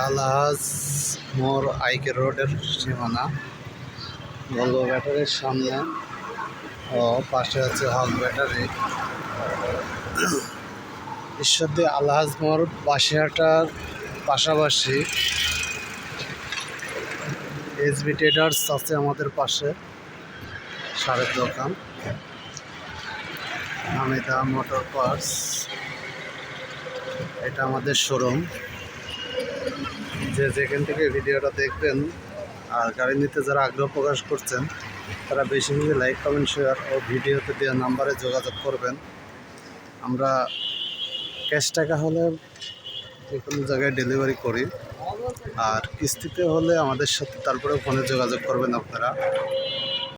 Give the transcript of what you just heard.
আলহাজ মোড় আইকে রোডের সীমানা। ভলভো ব্যাটারির সামনে ও পাশে আছে হক ব্যাটারি। ঈশ্বরদী আলহাজ মোড় বাসিহাটার পাশাপাশি এসবি ট্রেডার্স আছে আমাদের পাশে, সারের দোকান হামিদা মোটর পার্টস, এটা আমাদের শোরুম। যে যেখান থেকে ভিডিওটা দেখবেন আর গাড়ি নিতে যারা আগ্রহ প্রকাশ করছেন তারা বেশি বেশি লাইক কমেন্ট শেয়ার ও ভিডিওতে দেওয়া নাম্বারে যোগাযোগ করবেন। আমরা ক্যাশ টাকা হলে যে কোনো জায়গায় ডেলিভারি করি, আর কিস্তিতে হলে আমাদের সাথে তারপরে ফোনে যোগাযোগ করবেন আপনারা।